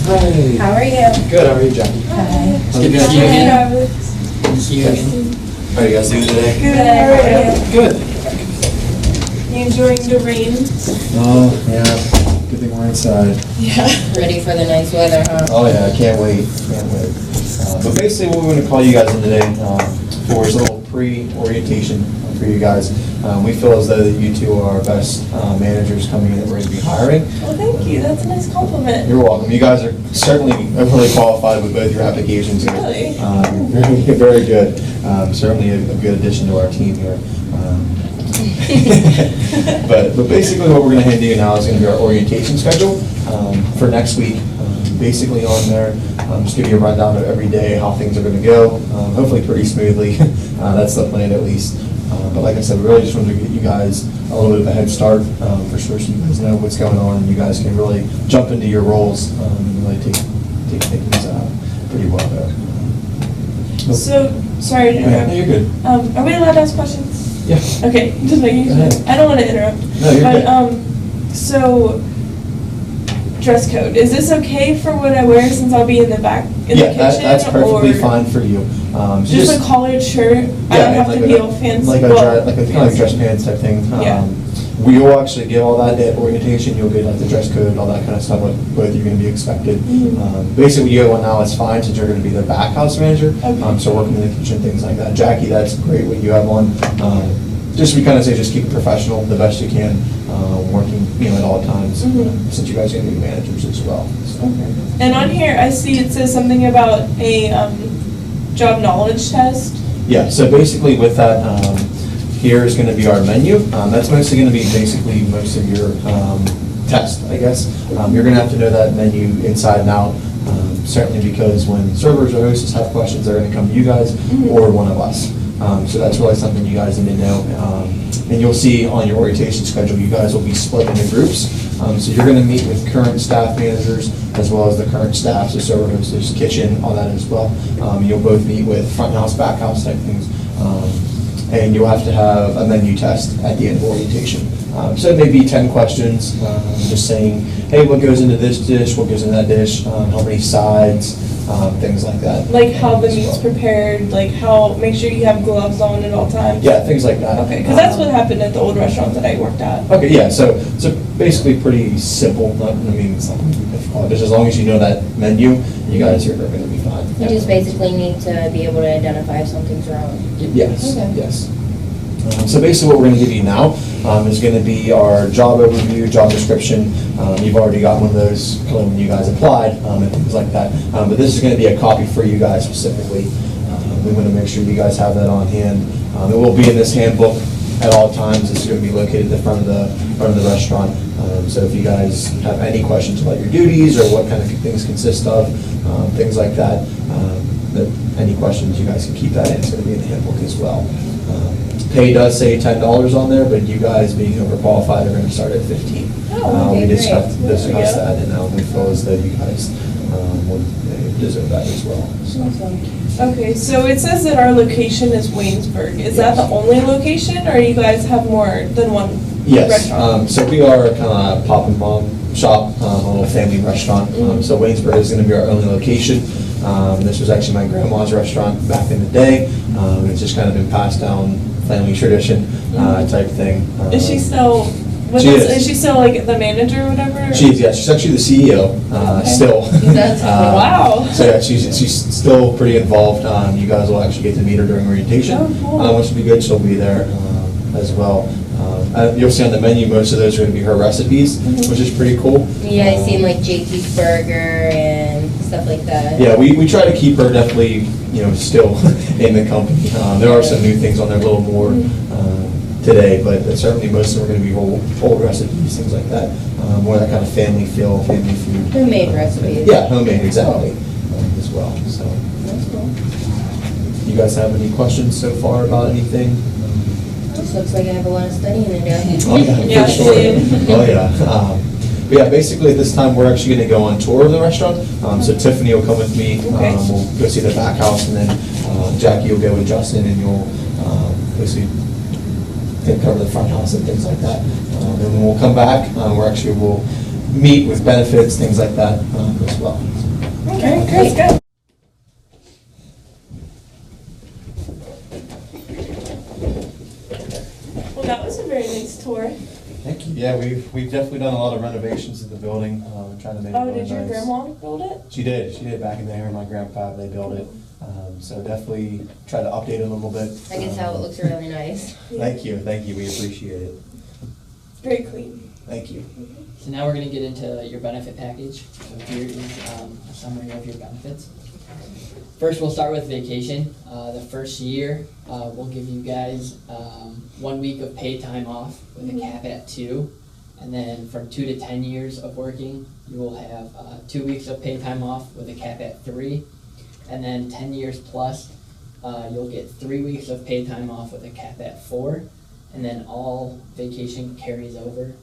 Hi. How are you? Good, how are you, Jackie? Hi. It's good to see you again. Good to see you again. How are you guys doing today? Good. How are you? Good. You enjoying the rain? Oh, yeah. Good thing we're inside. Yeah. Ready for the nice weather, huh? Oh, yeah, I can't wait. Can't wait. But basically, what we're going to call you guys in today for is a little pre-orientation for you guys. We feel as though that you two are our best managers coming in that we're going to be hiring. Well, thank you. That's a nice compliment. You're welcome. You guys are certainly really qualified with both your applications here. Really? Very good. Certainly a good addition to our team here. But basically what we're going to hand you now is going to be our orientation schedule for next week. Basically on there, just give you a rundown of every day, how things are going to go, hopefully pretty smoothly. That's the plan at least. But like I said, we really just wanted to get you guys a little bit of a head start for sure, so you guys know what's going on and you guys can really jump into your roles and really take things pretty well there. So, sorry to Yeah, interrupt. no, you're good. Are we allowed to ask questions? Yeah. Okay, just making Go ahead. sure. I don't want to interrupt. No, you're But, good. so, dress code. Is this okay for what I wear since I'll be in the back, in Yeah, the kitchen? that's perfectly or fine for you. So Just a collared shirt? I don't have to be all fancy? Like a well, kind of like dress pants type thing. Yeah. We will actually give all that at orientation. You'll get like the dress code, all that kind of stuff, what both you're going to be expected. Mhm. Basically, you get one now, it's fine since you're going to be the back house manager. Okay. So working in the kitchen, things like that. Jackie, that's great what you have on. Just we kind of say just keep it professional the best you can, working at all times Mhm. since you guys are going to be managers as well. So. And on here, I see it says something about a job knowledge test. Yeah, so basically with that, here is going to be our menu. That's mostly going to be basically most of your test, I guess. You're going to have to know that menu inside and out, certainly because when servers or hosts have questions, they're going to come to you guys or one of us. So that's really something you guys need to know. And you'll see on your orientation schedule, you guys will be split into groups. So you're going to meet with current staff managers as well as the current staff, so server, hostess, kitchen, all that as well. You'll both meet with front house, back house type things. And you'll have to have a menu test at the end of orientation. So it may be 10 questions, just saying, hey, what goes into this dish, what goes in that dish, how many sides, things like that. Like how the as meat's well. prepared, like how, make sure you have gloves on at all times. Yeah, things like that. Okay, because that's what happened at the old restaurant that I worked at. Okay, yeah, so basically pretty simple, it's not going to be difficult, just as long as you know that menu, you guys are going to be fine. You just basically need to be able to identify if something's wrong. Yes, Okay. yes. So basically what we're going to give you now is going to be our job overview, job description. You've already got one of those when you guys applied and things like that. But this is going to be a copy for you guys specifically. We want to make sure you guys have that on hand. It will be in this handbook at all times. This is going to be located at the front of the restaurant. So if you guys have any questions about your duties or what kind of things consist of, things like that, any questions, you guys can keep that in. It's going to be in the handbook as well. Pay does say $10 on there, but you guys being overqualified are going to start at $15. Oh, okay, We discussed great. There we go. that, and we feel as though you guys would deserve that as well. So. Awesome. Okay, so it says that our location is Waynesburg. Is that the only location, or you guys have more than one Yes, restaurant? so we are kind of pop and mom shop, a little family restaurant. So Waynesburg is going to be our only location. This was actually my grandma's restaurant back in the day. It's just kind of been passed down, family tradition type thing. Is she still, She is. is she still like the manager or whatever? She's actually the CEO still. That's cool. Wow. So yeah, she's still pretty involved. You guys will actually get to meet her during orientation, Oh, cool. which will be good. She'll be there as well. You'll see on the menu, most of those are going to be her recipes, which is pretty cool. Yeah, I seen like JP's Burger and stuff like that. Yeah, we try to keep her definitely, still in the company. There are some new things on there, a little more today, but certainly most of them are going to be old recipes, things like that. More that kind of family feel, family food. Homemade recipes. Yeah, homemade, exactly, as well. So, That's cool. you guys have any questions so far about anything? This looks like I have a lot of studying to do. Oh, yeah, Yeah, for sure. same. Oh, yeah. But yeah, basically at this time, we're actually going to go on tour of the restaurant. So Tiffany will come with me. Okay. We'll go see the back house, and then Jackie will go with Justin, and you'll basically take care of the front house and things like that. And then we'll come back. We'll meet with benefits, things like that as well. Okay, great, good. Well, that was a very nice tour. Thank you. Yeah, we've definitely done a lot of renovations to the building, trying to make it Oh, really did your nice. grandma build it? She did back in the day, her and my grandpa, they built it. So definitely try to update it a little bit. I can tell it looks really nice. Thank you, we appreciate it. Very clean. Thank you. So now we're gonna get into your benefit package. So here is a summary of your benefits. First, we'll start with vacation. The first year, we'll give you guys 1 week of paid time off with a cap at 2. And then from 2 to 10 years of working, you will have 2 weeks of paid time off with a cap at 3. And then 10 years plus, you'll get 3 weeks of paid time off with a cap at 4. And then all vacation carries over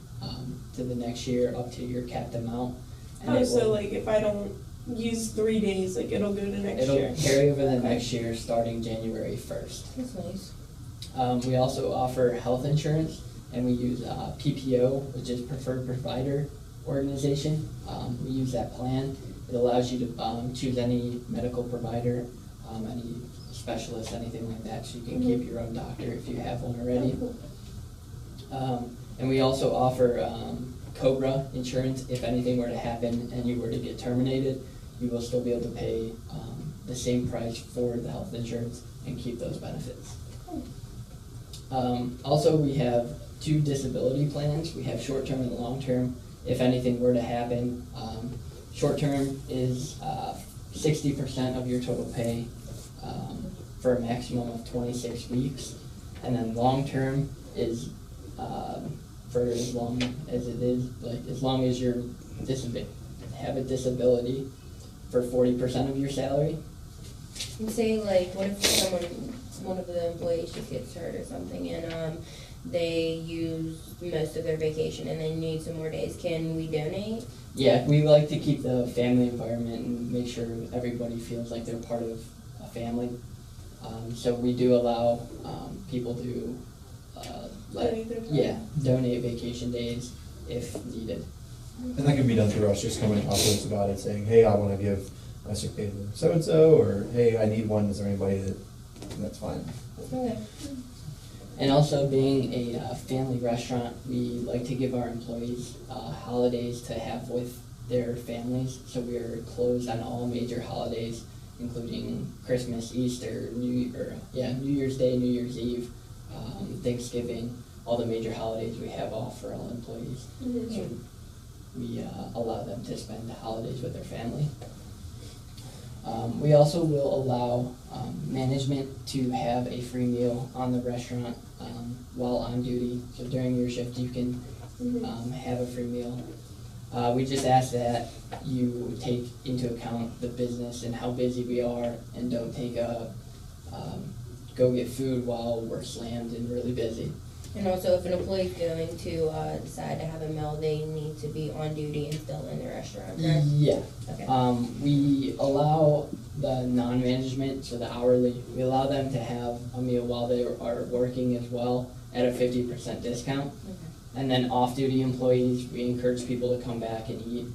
to the next year up to your capped amount. And Oh, it so will- like if I don't use 3 days, like it'll go to next year? It'll carry over the next year, starting January 1st. That's nice. We also offer health insurance, and we use PPO, which is Preferred Provider Organization. We use that plan. It allows you to choose any medical provider, any specialist, anything like that, so you can keep your own doctor if you have one already. And we also offer COBRA insurance. If anything were to happen and you were to get terminated, you will still be able to pay the same price for the health insurance and keep those benefits. Also, we have 2 disability plans. We have short-term and long-term. If anything were to happen, short-term is 60% of your total pay for a maximum of 26 weeks. And then long-term is for as long as it is, like as long as you're have a disability for 40% of your salary. And say like, what if one of the employees just gets hurt or something and they use most of their vacation and they need some more days, can we donate? Yeah, we like to keep the family environment and make sure everybody feels like they're part of a family. So we do allow people to Donate their time? donate vacation days if needed. And that can be done through us, just coming and talking to us about it, saying, hey, I want to give my sick day to so-and-so, or hey, I need one, is there anybody that's fine. Okay. And also being a family restaurant, we like to give our employees holidays to have with their families. So we are closed on all major holidays, including Christmas, Easter, New Year's Day, New Year's Eve, Thanksgiving, all the major holidays we have off for all employees. Mhm. So we allow them to spend the holidays with their family. We also will allow management to have a free meal on the restaurant while on duty. So during your shift, you can have a free meal. We just ask that you take into account the business and how busy we are, and don't take go get food while we're slammed and really busy. And also, if an employee's going to decide to have a meal, they need to be on duty and still in the restaurant, correct? Yeah. Okay. We allow the non-management, so the hourly, we allow them to have a meal while they are working as well at a 50% discount. Okay. And then off-duty employees, we encourage people to come back and eat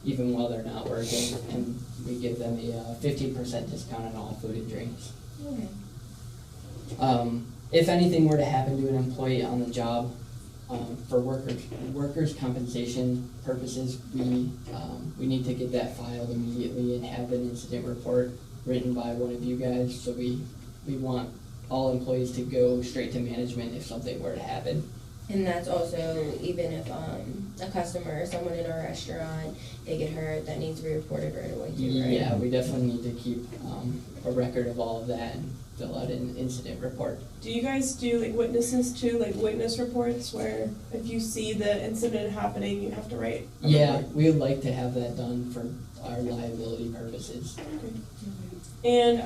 even while they're not working, and we give them a 15% discount on all food and drinks. Okay. If anything were to happen to an employee on the job, for workers' compensation purposes, we need to get that filed immediately and have an incident report written by one of you guys. So we want all employees to go straight to management if something were to happen. And that's also even if a customer or someone in our restaurant, they get hurt, that needs to be reported right away too, right? Yeah, we definitely need to keep a record of all of that and fill out an incident report. Do you guys do like witnesses too, like witness reports where if you see the incident happening, you have to write a Yeah, report? we would like to have that done for our liability purposes. And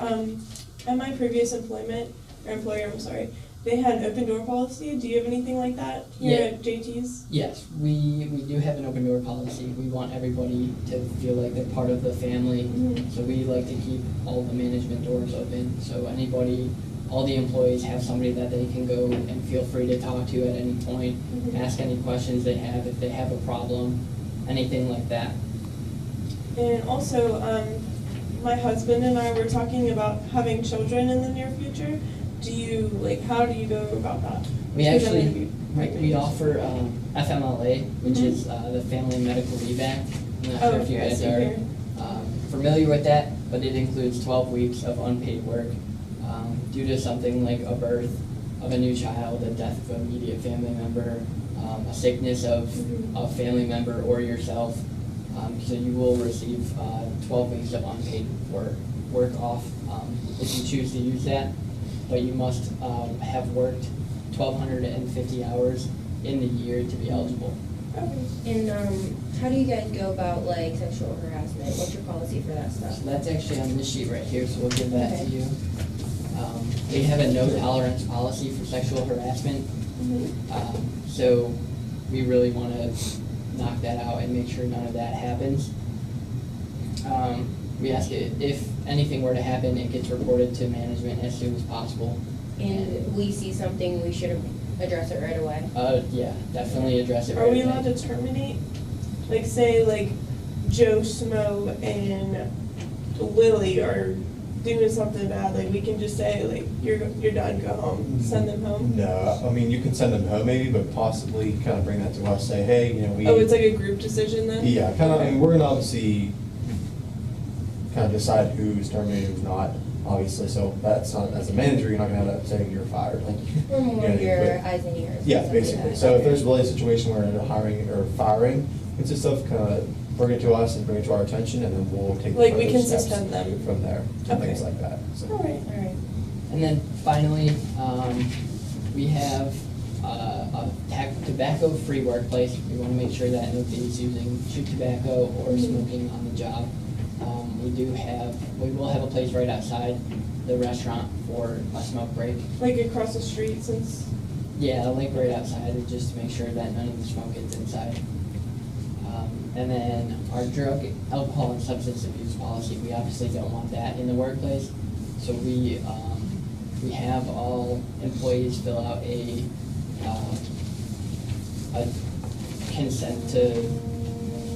at my previous employer, I'm sorry, they had an open door policy. Do you have anything like that here Yeah. at JT's? Yes, we do have an open door policy. We want everybody to feel like they're part of the family. Mhm. So we like to keep all the management doors open. So anybody, all the employees have somebody that they can go and feel free to talk to at any point, Mhm. ask any questions they have, if they have a problem, anything like that. And also, my husband and I were talking about having children in the near future. How do you go about that? We Because I'm actually, gonna be pregnant. we offer FMLA, which Mhm. is the Family Medical Leave Act. I'm not sure if you I guys see are here. familiar with that, but it includes 12 weeks of unpaid work due to something like a birth of a new child, a death of an immediate family member, a sickness of Mhm. a family member or yourself. So you will receive 12 weeks of unpaid work off if you choose to use that, but you must have worked 1,250 hours in the year to be eligible. Okay. And how do you guys go about like sexual harassment? What's your policy for that stuff? So that's actually on this sheet right here, so we'll give that to Okay. you. We have a no tolerance policy for sexual harassment, Mhm. so we really want to knock that out and make sure none of that happens. We ask it, if anything were to happen, it gets reported to management as soon as possible. And we see something, we should address it right away. Yeah, definitely address it right Are we away. allowed to terminate? Like, say, like, Joe Smo and Lily are doing something bad, like, we can just say, like, you're done, go home, send them home? No, I mean, you can send them home maybe, but possibly kind of bring that to us, say, hey, we. Oh, it's like a group decision then? Yeah, kind of, I mean, we're gonna obviously kind of decide who's terminated, who's not, obviously, so that's not, as a manager, you're not gonna have that say you're fired, like. Or more you know, your but- eyes and ears. Yeah, something like basically, that. so if there's really a situation where they're hiring or firing, it's just stuff, kind of bring it to us and bring it to our attention, and then we'll take. Like, we further can steps suspend them. From there, and Okay. things like that, so. All right. All right. And then finally, we have a tobacco-free workplace. We want to make sure that nobody's using chew tobacco or Mhm. smoking on the job. We will have a place right outside the restaurant for a smoke break. Like across the street since, Yeah, like right outside, just to make sure that none of the smoke gets inside. And then our drug, alcohol, and substance abuse policy, we obviously don't want that in the workplace. So we have all employees fill out a consent to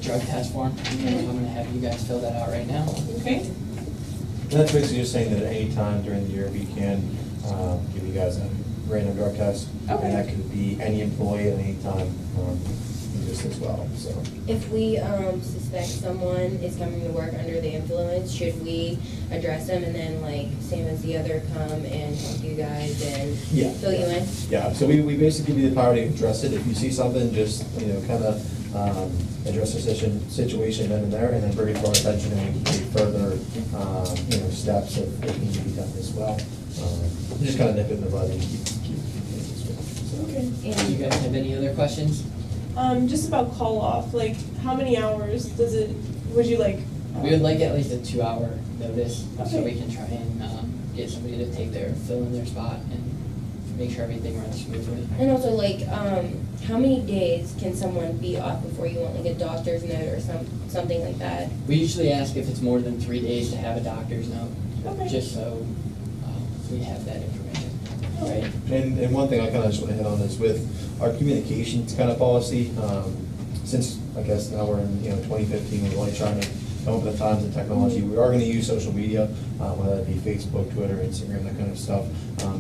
drug test form. I'm gonna have you guys fill that out right now. okay? And that's basically just saying that at any time during the year, we can give you guys a random drug test. Okay. And that could be any employee at any time, just as well, so. If we suspect someone is coming to work under the influence, should we address them and then like same as the other come and talk to you guys and Yeah. fill you in? Yeah, so we basically give you the power to address it. If you see something, just, kind of address the situation then and there, and then bring it to our attention, and we can take further, steps if need to be done as well. Just kind of nip it in the bud and keep this one. Okay. Do you And guys have any other questions? Just about call off, like, how many hours would you like? We would like at least a 2-hour notice, so Okay. we can try and get somebody to fill in their spot and make sure everything runs smoothly. and also like, how many days can someone be off before you want like a doctor's note or something like that? We usually ask if it's more than 3 days to have a doctor's note, Okay. just so we have that information. Alright. And one thing I kind of just want to hit on is with our communications kind of policy, since I guess now we're in, 2015, we're really trying to come up with the times and technology. We are going to use social media, whether it be Facebook, Twitter, Instagram, that kind of stuff.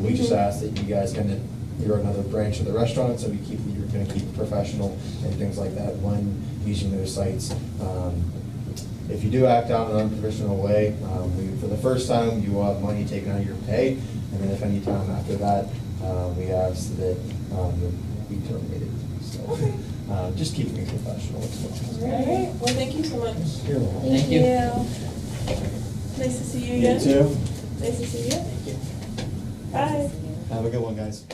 We just ask that you guys you're another branch of the restaurant, so you're going to keep it professional and things like that when using those sites. If you do act out in an unprofessional way, for the first time, you will have money taken out of your pay, and then if any time after that, we ask that you'll be terminated. So, Okay. just keep things professional as well. Alright, well, thank you so much. You're welcome. Thank you. Nice to see you You again. too. Nice to see you. Thank you. Bye. Have a good one, guys.